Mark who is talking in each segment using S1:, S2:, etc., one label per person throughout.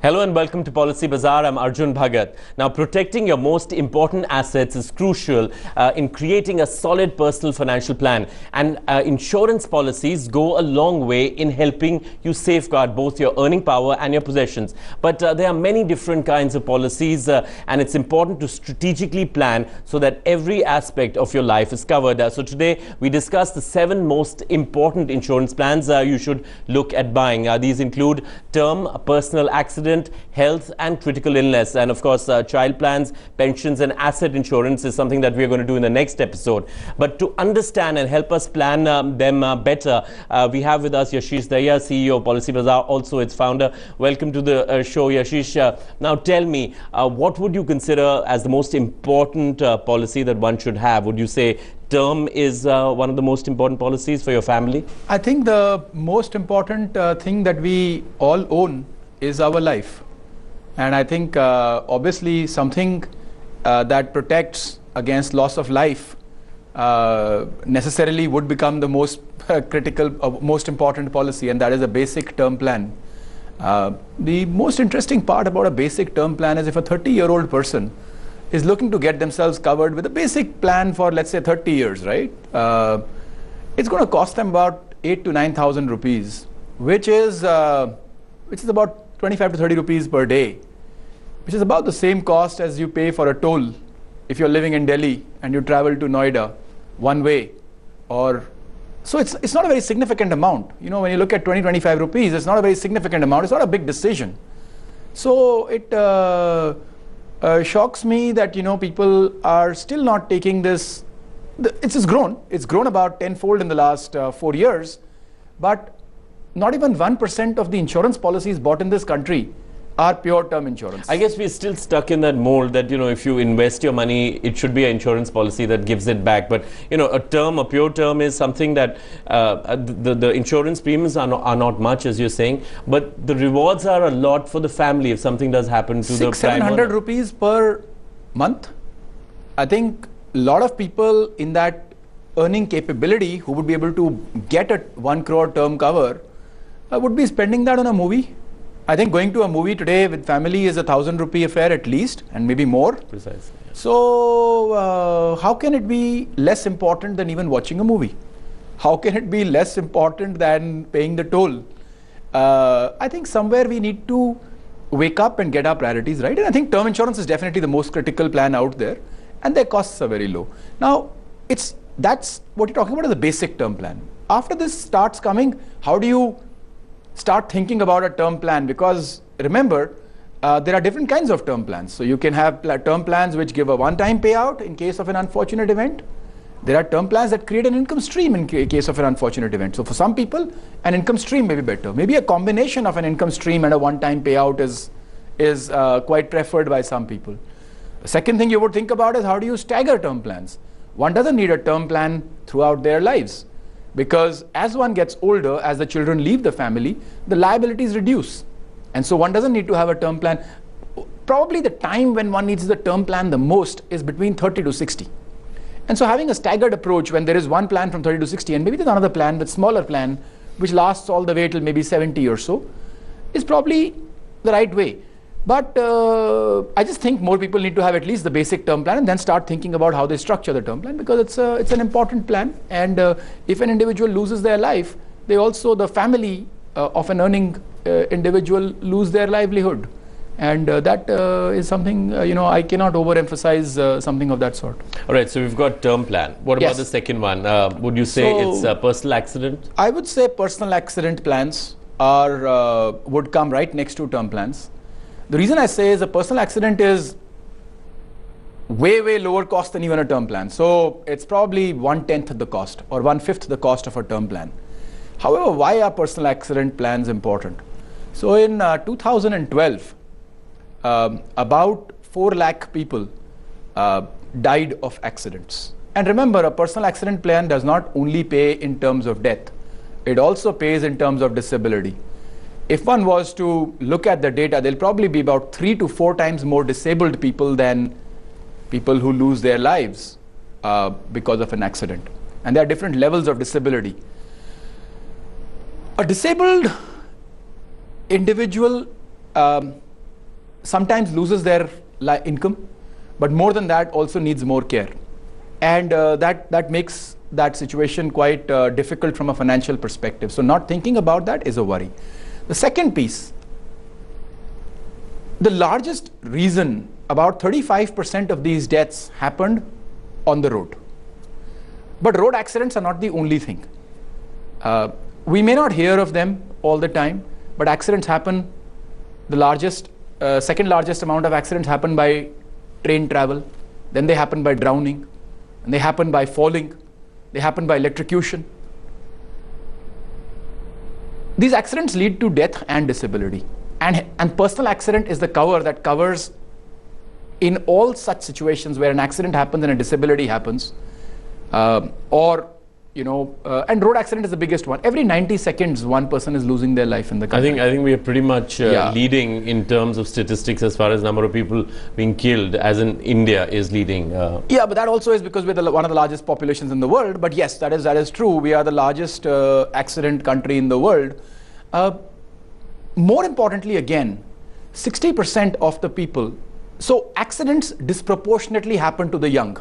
S1: Hello and welcome to PolicyBazaar. I'm Arjun Bhagat. Now, protecting your most important assets is crucial in creating a solid personal financial plan. And insurance policies go a long way in helping you safeguard both your earning power and your possessions. But there are many different kinds of policies and it's important to strategically plan so that every aspect of your life is covered. So today we discuss the 7 most important insurance plans you should look at buying. These include term, personal accident, health and critical illness, and of course child plans, pensions and asset insurance is something that we are going to do in the next episode. But to understand and help us plan them better, we have with us Yashish Daya, CEO of PolicyBazaar, also its founder. Welcome to the show, Yashish. Now tell me, what would you consider as the most important policy that one should have? Would you say term is one of the most important policies for your family?
S2: I think the most important thing that we all own is our life, and I think obviously something that protects against loss of life necessarily would become the most critical, most important policy, and that is a basic term plan. The most interesting part about a basic term plan is if a 30-year-old person is looking to get themselves covered with a basic plan for, let's say, 30 years, right? It's going to cost them about 8,000 to 9,000 rupees, which is about 25 to 30 rupees per day, which is about the same cost as you pay for a toll if you're living in Delhi and you travel to Noida one way. So it's not a very significant amount. You know, when you look at 25 rupees, it's not a very significant amount. It's not a big decision. So it shocks me that, you know, people are still not taking this. It's grown about tenfold in the last 4 years, but not even 1% of the insurance policies bought in this country are pure term insurance.
S1: I guess we're still stuck in that mold that, you know, if you invest your money, it should be an insurance policy that gives it back. But, you know, a pure term is something that the insurance premiums are not much, as you're saying, but the rewards are a lot for the family if something does happen to the prime owner.
S2: 600-700 rupees per month. I think a lot of people in that earning capability who would be able to get a 1 crore term cover would be spending that on a movie. I think going to a movie today with family is a 1,000 rupee affair at least, and maybe more.
S1: Precisely. Yeah.
S2: So how can it be less important than even watching a movie? How can it be less important than paying the toll? I think somewhere we need to wake up and get our priorities right. And I think term insurance is definitely the most critical plan out there, and their costs are very low. Now, that's what you're talking about is a basic term plan. After this starts coming, how do you start thinking about a term plan? Because remember, there are different kinds of term plans. So you can have term plans which give a one-time payout in case of an unfortunate event. There are term plans that create an income stream in case of an unfortunate event. So for some people, an income stream may be better. Maybe a combination of an income stream and a one-time payout is quite preferred by some people. The second thing you would think about is how do you stagger term plans? One doesn't need a term plan throughout their lives, because as one gets older, as the children leave the family, the liabilities reduce. And so one doesn't need to have a term plan. Probably the time when one needs the term plan the most is between 30 to 60. And so having a staggered approach when there is one plan from 30 to 60 and maybe there's another plan, with smaller plan, which lasts all the way till maybe 70 or so, is probably the right way. But I just think more people need to have at least the basic term plan and then start thinking about how they structure the term plan, because it's an important plan. And if an individual loses their life, the family of an earning individual lose their livelihood. And that is something, I cannot overemphasize something of that sort.
S1: All right, so we've got term plan. What about the second one? Would you say it's personal accident?
S2: I would say personal accident plans would come right next to term plans. The reason I say is a personal accident is way lower cost than even a term plan. So it's probably 1/10 the cost or 1/5 the cost of a term plan. However, why are personal accident plans important? So in 2012, about 4 lakh people died of accidents. And remember, a personal accident plan does not only pay in terms of death, it also pays in terms of disability. If one was to look at the data, there'll probably be about 3 to 4 times more disabled people than people who lose their lives because of an accident. And there are different levels of disability. A disabled individual sometimes loses their income, but more than that also needs more care. And that makes that situation quite difficult from a financial perspective. So not thinking about that is a worry. The second piece, the largest reason, about 35% of these deaths happened on the road. But road accidents are not the only thing. We may not hear of them all the time, but accidents happen. The second largest amount of accidents happen by train travel, then they happen by drowning, and they happen by falling, they happen by electrocution. These accidents lead to death and disability. And personal accident is the cover that covers in all such situations where an accident happens and a disability happens, and road accident is the biggest one. Every 90 seconds, one person is losing their life in the country.
S1: I think we are pretty much leading in terms of statistics as far as number of people being killed, as in India is leading.
S2: Yeah, but that also is because we're one of the largest populations in the world. But yes, that is true. We are the largest accident country in the world. More importantly, again, 60% of the people. So accidents disproportionately happen to the young.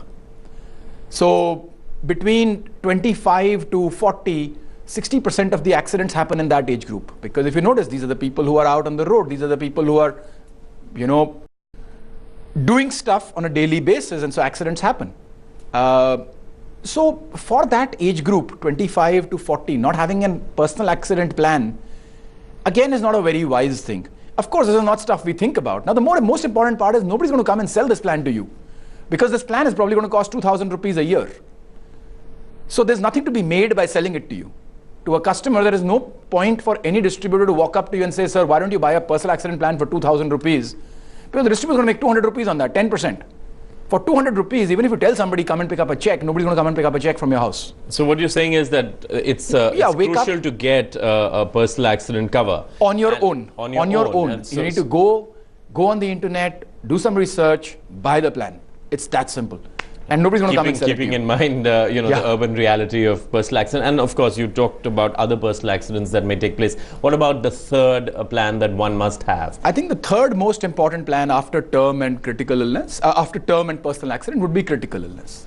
S2: So between 25 to 40, 60% of the accidents happen in that age group. Because if you notice, these are the people who are out on the road. These are the people who are, doing stuff on a daily basis, and so accidents happen. So for that age group, 25 to 40, not having a personal accident plan, again, is not a very wise thing. Of course, this is not stuff we think about. Now, the most important part is nobody's going to come and sell this plan to you, because this plan is probably going to cost 2,000 rupees a year. So there's nothing to be made by selling it to you. To a customer, there is no point for any distributor to walk up to you and say, sir, why don't you buy a personal accident plan for 2,000 rupees? Because the distributor is going to make 200 rupees on that, 10%. For 200 rupees, even if you tell somebody come and pick up a check, nobody's going to come and pick up a check from your house.
S1: So what you're saying is that it's crucial to get a personal accident cover.
S2: On your own. On your own. You need to go on the internet, do some research, buy the plan. It's that simple. And nobody's going to come and sell it to you.
S1: Keeping in mind, the urban reality of personal accident. And of course, you talked about other personal accidents that may take place. What about the third plan that one must have?
S2: I think the third most important plan after term and critical illness, after term and personal accident, would be critical illness.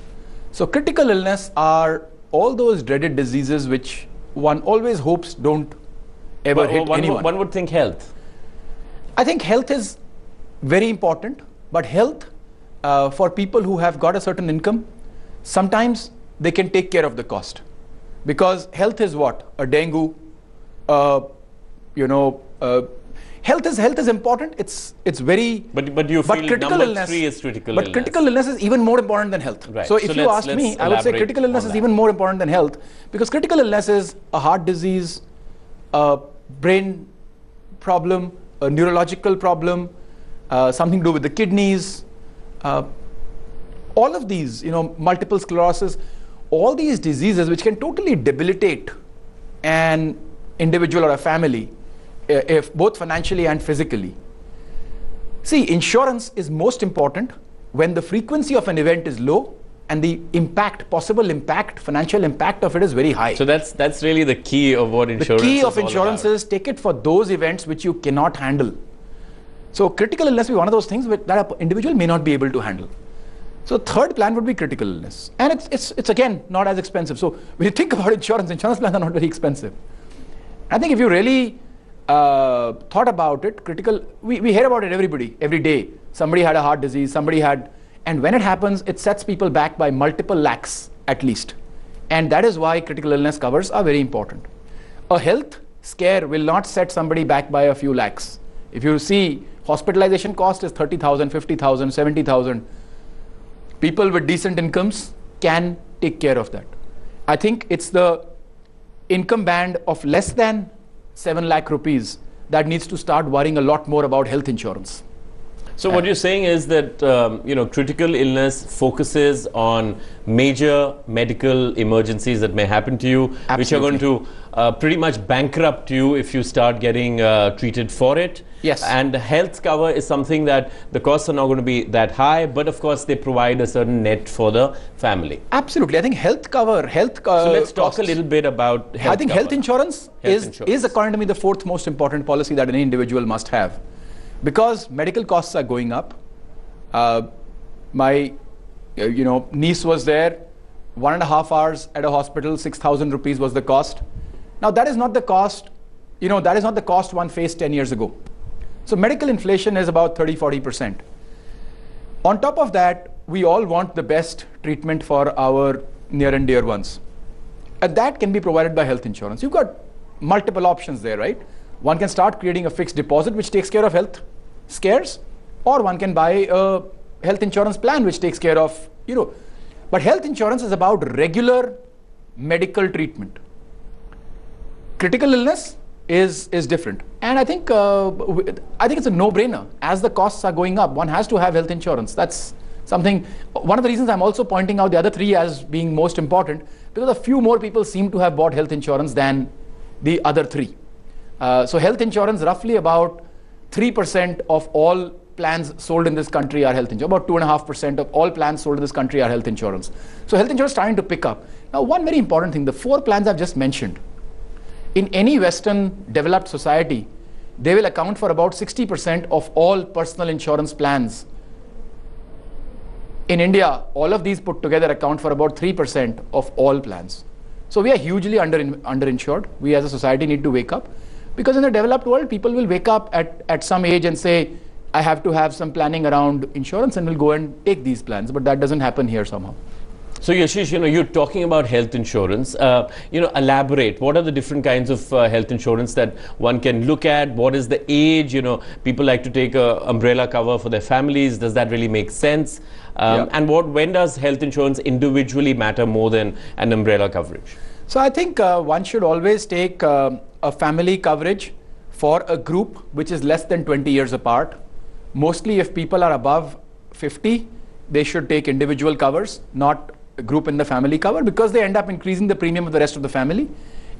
S2: So critical illness are all those dreaded diseases which one always hopes don't ever hit anyone.
S1: One would think health.
S2: I think health is very important, but health, for people who have got a certain income, sometimes they can take care of the cost. Because health is what? A dengue, health is important. It's very.
S1: But you feel number 3 is critical illness.
S2: But critical illness is even more important than health.
S1: Right.
S2: So if you ask me, I would say critical illness is even more important than health, because critical illness is a heart disease, a brain problem, a neurological problem, something to do with the kidneys. All of these, multiple sclerosis, all these diseases which can totally debilitate an individual or a family, if both financially and physically. See, insurance is most important when the frequency of an event is low and the possible impact, financial impact of it is very high.
S1: So that's really the key of what insurance is.
S2: The key of insurance is take it for those events which you cannot handle. So critical illness will be one of those things that an individual may not be able to handle. So third plan would be critical illness. And it's again not as expensive. So when you think about insurance plans are not very expensive. I think if you really thought about it, we hear about it every day. Somebody had a heart disease, and when it happens, it sets people back by multiple lakhs at least. And that is why critical illness covers are very important. A health scare will not set somebody back by a few lakhs. If you see, hospitalization cost is 30,000, 50,000, 70,000. People with decent incomes can take care of that. I think it's the income band of less than 7 lakh rupees that needs to start worrying a lot more about health insurance.
S1: So what you're saying is that critical illness focuses on major medical emergencies that may happen to you,
S2: Absolutely.
S1: Which are going to pretty much bankrupt you if you start getting treated for it.
S2: Yes.
S1: And health cover is something that the costs are not going to be that high, but of course they provide a certain net for the family.
S2: Absolutely. I think health cover.
S1: So let's talk a little bit about health
S2: I think
S1: cover.
S2: Health insurance is according to me the fourth most important policy that any individual must have. Because medical costs are going up. My niece was there, 1.5 hours at a hospital, 6,000 rupees was the cost. Now that is not the cost, that is not the cost one faced 10 years ago. So medical inflation is about 30-40%. On top of that, we all want the best treatment for our near and dear ones. And that can be provided by health insurance. You've got multiple options there, right? One can start creating a fixed deposit which takes care of health scares, or one can buy a health insurance plan which takes care of, But health insurance is about regular medical treatment. Critical illness is different. And I think it's a no-brainer. As the costs are going up, one has to have health insurance. That's something, one of the reasons I'm also pointing out the other three as being most important, because a few more people seem to have bought health insurance than the other three. So health insurance, roughly about 3% of all plans sold in this country are health insurance. About 2.5% of all plans sold in this country are health insurance. So health insurance is starting to pick up. Now, one very important thing, the 4 plans I've just mentioned, in any Western developed society, they will account for about 60% of all personal insurance plans. In India, all of these put together account for about 3% of all plans. So we are hugely underinsured. We as a society need to wake up, because in the developed world, people will wake up at some age and say, I have to have some planning around insurance, and will go and take these plans. But that doesn't happen here somehow.
S1: So Yashish, you're talking about health insurance. Elaborate. What are the different kinds of health insurance that one can look at? What is the age? People like to take an umbrella cover for their families. Does that really make sense? And when does health insurance individually matter more than an umbrella coverage?
S2: So I think one should always take a family coverage for a group which is less than 20 years apart. Mostly if people are above 50, they should take individual covers, not group in the family cover, because they end up increasing the premium of the rest of the family.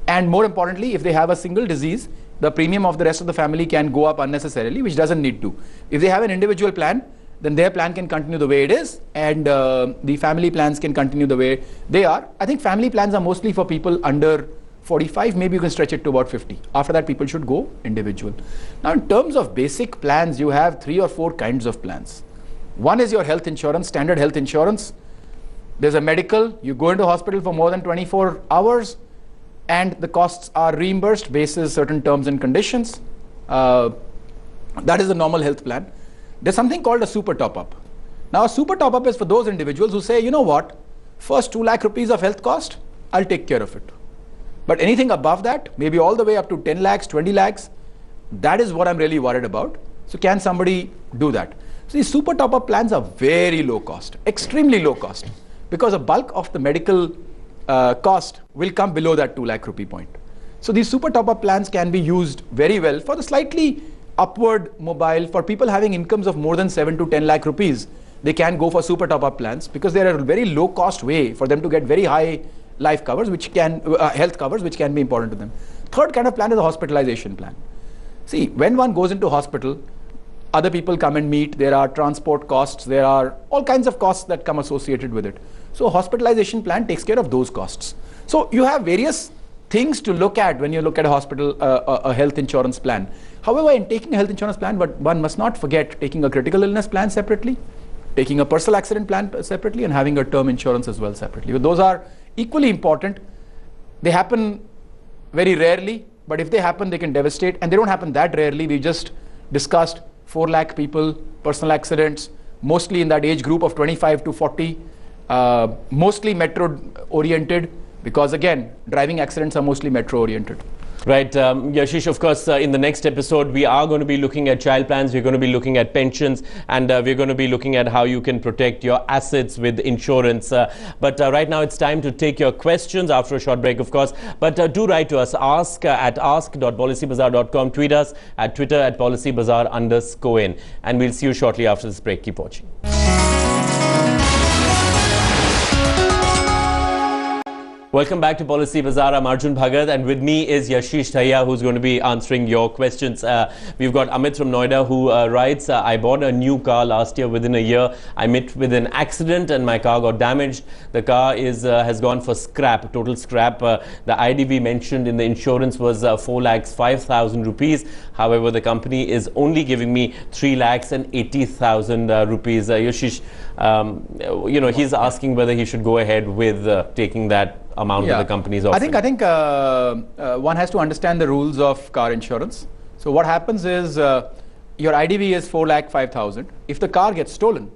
S2: And more importantly, if they have a single disease, the premium of the rest of the family can go up unnecessarily, which doesn't need to. If they have an individual plan, then their plan can continue the way it is, and the family plans can continue the way they are. I think family plans are mostly for people under 45, maybe you can stretch it to about 50. After that, people should go individual. Now, in terms of basic plans, you have 3 or 4 kinds of plans. One is your health insurance, standard health insurance. There's a medical, you go into hospital for more than 24 hours, and the costs are reimbursed basis certain terms and conditions. That is the normal health plan. There's something called a super top-up. Now, a super top-up is for those individuals who say, you know what, first 2 lakh rupees of health cost, I'll take care of it. But anything above that, maybe all the way up to 10 lakhs, 20 lakhs, that is what I'm really worried about. So can somebody do that? So these super top-up plans are very low cost, extremely low cost, because a bulk of the medical cost will come below that 2 lakh rupee point. So these super top-up plans can be used very well for the slightly upward mobile. For people having incomes of more than 7 to 10 lakh rupees, they can go for super top-up plans, because they are a very low cost way for them to get very high life covers, which can health covers, which can be important to them. Third kind of plan is a hospitalization plan. See, when one goes into hospital, other people come and meet, there are transport costs, there are all kinds of costs that come associated with it. So a hospitalization plan takes care of those costs. So you have various things to look at when you look at a hospital, a health insurance plan. However, in taking a health insurance plan, but one must not forget taking a critical illness plan separately, taking a personal accident plan separately, and having a term insurance as well separately. But those are equally important. They happen very rarely, but if they happen, they can devastate, and they don't happen that rarely. We just discussed 4 lakh people, personal accidents, mostly in that age group of 25 to 40, mostly metro oriented, because again, driving accidents are mostly metro oriented.
S1: Right. Yashish, of course, in the next episode, we are going to be looking at child plans, we're going to be looking at pensions, and we're going to be looking at how you can protect your assets with insurance. But right now, it's time to take your questions after a short break, of course. But do write to us, ask at ask.policybazaar.com, tweet us at Twitter at @policybazaar_in. And we'll see you shortly after this break. Keep watching. Welcome back to Policy Bazaar. I'm Arjun Bhagat, and with me is Yashish Thaya, who's going to be answering your questions. We've got Amit from Noida, who writes, I bought a new car last year. Within a year, I met with an accident and my car got damaged. The car has gone for scrap, total scrap. The IDV mentioned in the insurance was 4,05,000 rupees. However, the company is only giving me 3,80,000 rupees. Yashish, he's asking whether he should go ahead with taking that amount that the company is offering.
S2: I think one has to understand the rules of car insurance. So what happens is your IDV is 4,05,000. If the car gets stolen,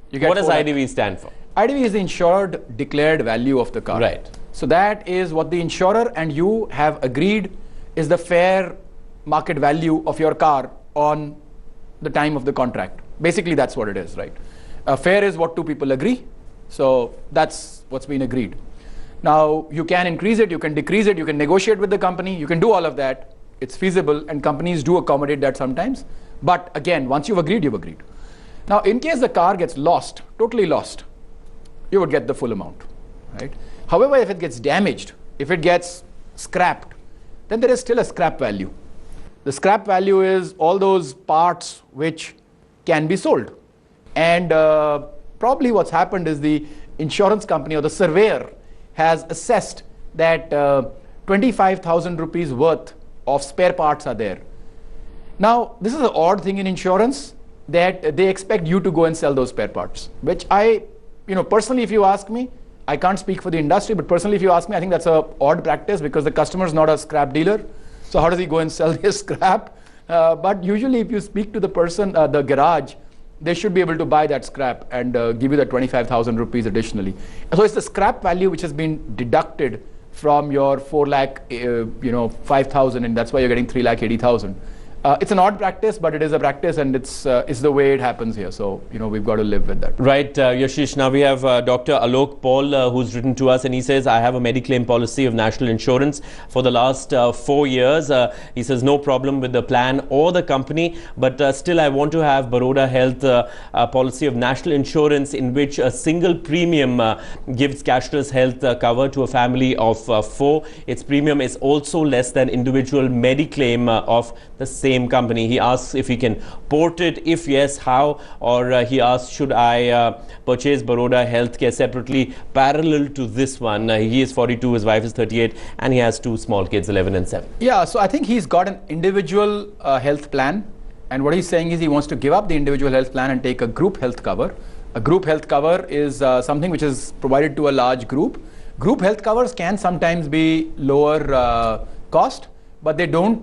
S2: you get.
S1: What does IDV stand for?
S2: IDV is the insured declared value of the car.
S1: Right.
S2: So that is what the insurer and you have agreed is the fair market value of your car on the time of the contract. Basically, that's what it is, right? Fair is what two people agree. So that's what's been agreed. Now, you can increase it, you can decrease it, you can negotiate with the company, you can do all of that. It's feasible, and companies do accommodate that sometimes. But again, once you've agreed, you've agreed. Now, in case the car gets lost, totally lost, you would get the full amount, right? However, if it gets damaged, if it gets scrapped, then there is still a scrap value. The scrap value is all those parts which can be sold. And probably what's happened is the insurance company or the surveyor has assessed that 25,000 rupees worth of spare parts are there. Now, this is an odd thing in insurance that they expect you to go and sell those spare parts, which personally, if you ask me, I can't speak for the industry, but personally, if you ask me, I think that's an odd practice because the customer is not a scrap dealer. So how does he go and sell his scrap? But usually, if you speak to the person, the garage, they should be able to buy that scrap and give you the 25,000 rupees additionally. So it's the scrap value which has been deducted from your 4,05,000, and that's why you're getting 3,80,000. It's an odd practice, but it is a practice, and it's the way it happens here. So we've got to live with that.
S1: Right, Yashish. Now we have Dr. Alok Paul, who's written to us, and he says, I have a Mediclaim policy of National Insurance for the last 4 years. He says no problem with the plan or the company, but still I want to have Baroda Health policy of National Insurance in which a single premium gives cashless health cover to a family of 4. Its premium is also less than individual Mediclaim of the same company. He asks if he can port it, if yes, how, or he asks, should I purchase Baroda Healthcare separately parallel to this one? He is 42, his wife is 38, and he has 2 small kids, 11 and 7.
S2: Yeah, so I think he's got an individual health plan, and what he's saying is he wants to give up the individual health plan and take a group health cover. A group health cover is something which is provided to a large group. Group health covers can sometimes be lower cost, but they don't,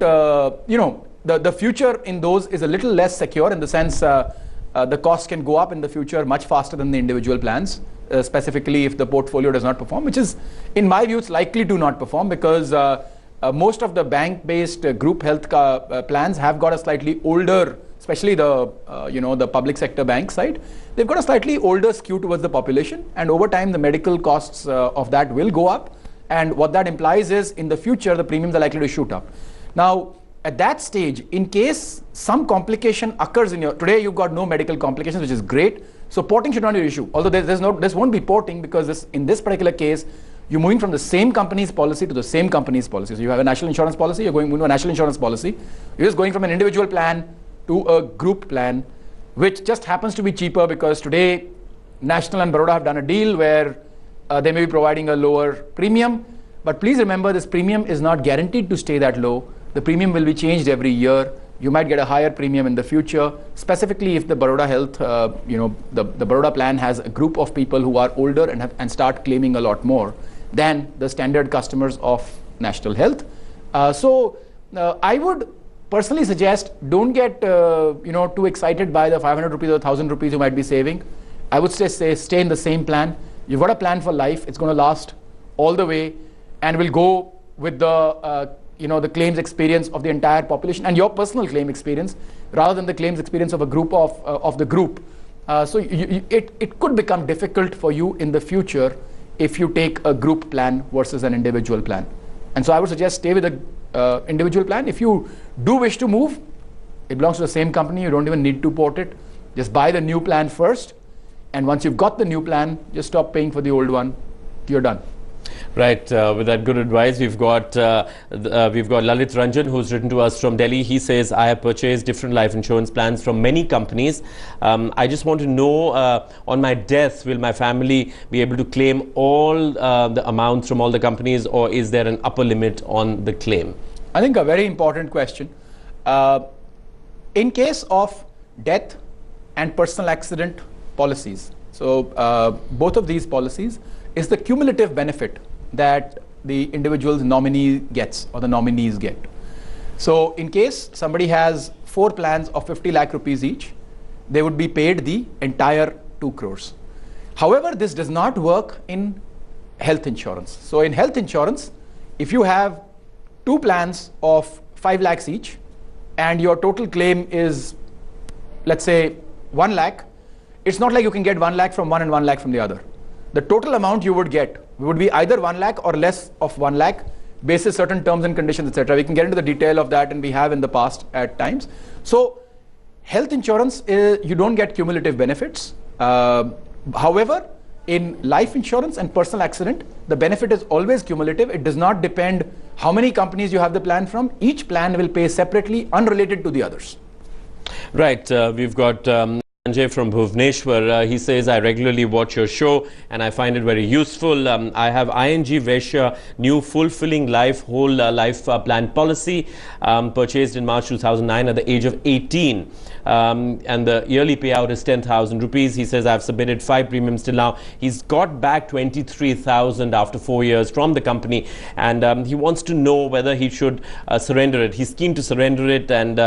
S2: the future in those is a little less secure in the sense the cost can go up in the future much faster than the individual plans, specifically if the portfolio does not perform, which is, in my view, it's likely to not perform because most of the bank-based group health plans have got a slightly older, especially the the public sector bank side, they've got a slightly older skew towards the population, and over time the medical costs of that will go up, and what that implies is in the future the premiums are likely to shoot up. Now, at that stage, in case some complication occurs in today you've got no medical complications, which is great, so porting should not be an issue. Although this won't be porting because in this particular case, you're moving from the same company's policy to the same company's policy. So you have a national insurance policy, you're going to a national insurance policy. You're just going from an individual plan to a group plan, which just happens to be cheaper because today National and Baroda have done a deal where they may be providing a lower premium. But please remember, this premium is not guaranteed to stay that low. The premium will be changed every year. You might get a higher premium in the future, specifically if the Baroda Health, the Baroda plan has a group of people who are older and start claiming a lot more than the standard customers of National Health. I would personally suggest don't get too excited by the 500 rupees or 1,000 rupees you might be saving. I would say stay in the same plan. You've got a plan for life. It's going to last all the way, and will go with the the claims experience of the entire population and your personal claim experience rather than the claims experience of a group of the group. It could become difficult for you in the future if you take a group plan versus an individual plan. And so I would suggest stay with the individual plan. If you do wish to move, it belongs to the same company. You don't even need to port it. Just buy the new plan first. And once you've got the new plan, just stop paying for the old one. You're done.
S1: Right, with that good advice, we've got Lalit Ranjan, who's written to us from Delhi. He says, I have purchased different life insurance plans from many companies. I just want to know, on my death, will my family be able to claim all the amounts from all the companies, or is there an upper limit on the claim?
S2: I think a very important question. In case of death and personal accident policies, so both of these policies is the cumulative benefit that the individual's nominee gets or the nominees get. So in case somebody has 4 plans of 50 lakh rupees each, they would be paid the entire 2 crores. However, this does not work in health insurance. So in health insurance, if you have 2 plans of 5 lakhs each and your total claim is, let's say, 1 lakh, it's not like you can get 1 lakh from one and 1 lakh from the other. The total amount you would get would be either 1 lakh or less of 1 lakh, basis certain terms and conditions, etc. We can get into the detail of that, and we have in the past at times. So health insurance, you don't get cumulative benefits. However, in life insurance and personal accident, the benefit is always cumulative. It does not depend how many companies you have the plan from. Each plan will pay separately, unrelated to the others.
S1: Right, we've got Sanjay from Bhubaneswar. He says, I regularly watch your show and I find it very useful. I have ING Vaishya new fulfilling life whole life plan policy purchased in March 2009 at the age of 18. And the yearly payout is 10,000 rupees. He says, I've submitted 5 premiums till now. He's got back 23,000 after 4 years from the company, and he wants to know whether he should surrender it. He's keen to surrender it, and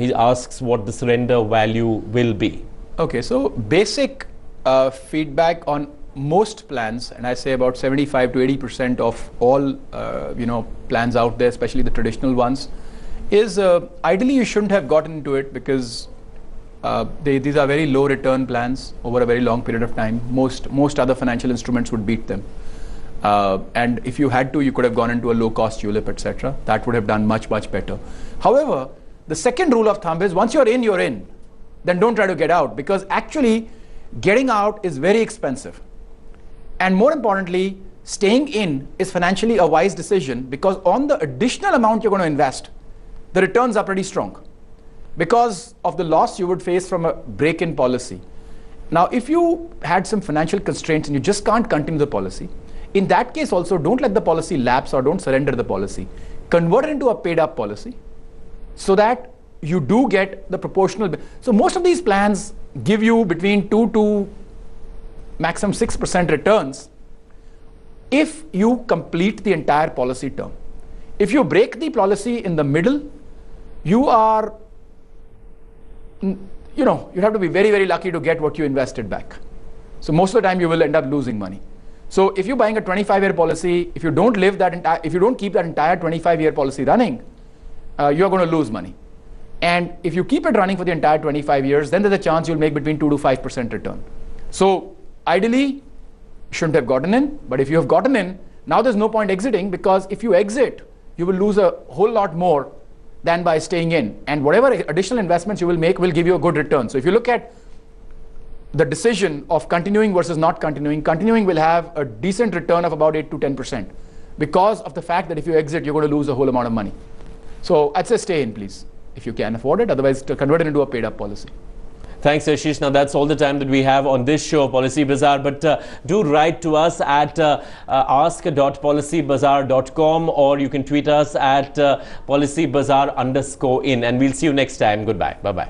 S1: he asks what the surrender value will be.
S2: Okay, so basic feedback on most plans, and I say about 75 to 80% of all plans out there, especially the traditional ones, is ideally you shouldn't have gotten into it, because these are very low return plans over a very long period of time. Most other financial instruments would beat them. And if you had to, you could have gone into a low cost ULIP, etc. That would have done much better. However, the second rule of thumb is once you're in, then don't try to get out, because actually getting out is very expensive. And more importantly, staying in is financially a wise decision, because on the additional amount you're going to invest, the returns are pretty strong because of the loss you would face from a break-in policy. Now, if you had some financial constraints and you just can't continue the policy, in that case also don't let the policy lapse or don't surrender the policy. Convert it into a paid-up policy so that you do get the proportional. So most of these plans give you between 2 to maximum 6% returns if you complete the entire policy term. If you break the policy in the middle, you are, you'd have to be very lucky to get what you invested back. So most of the time you will end up losing money. So if you're buying a 25-year policy, if you don't keep that entire 25-year policy running, you're going to lose money. And if you keep it running for the entire 25 years, then there's a chance you'll make between 2 to 5% return. So ideally, you shouldn't have gotten in, but if you have gotten in, now there's no point exiting, because if you exit, you will lose a whole lot more than by staying in. And whatever additional investments you will make will give you a good return. So if you look at the decision of continuing versus not continuing will have a decent return of about 8 to 10%, because of the fact that if you exit, you're going to lose a whole amount of money. So I'd say stay in, please, if you can afford it. Otherwise, to convert it into a paid-up policy.
S1: Thanks, Ashish. Now, that's all the time that we have on this show, Policy Bazaar. But do write to us at ask.policybazaar.com, or you can tweet us at policybazaar_in. And we'll see you next time. Goodbye. Bye-bye.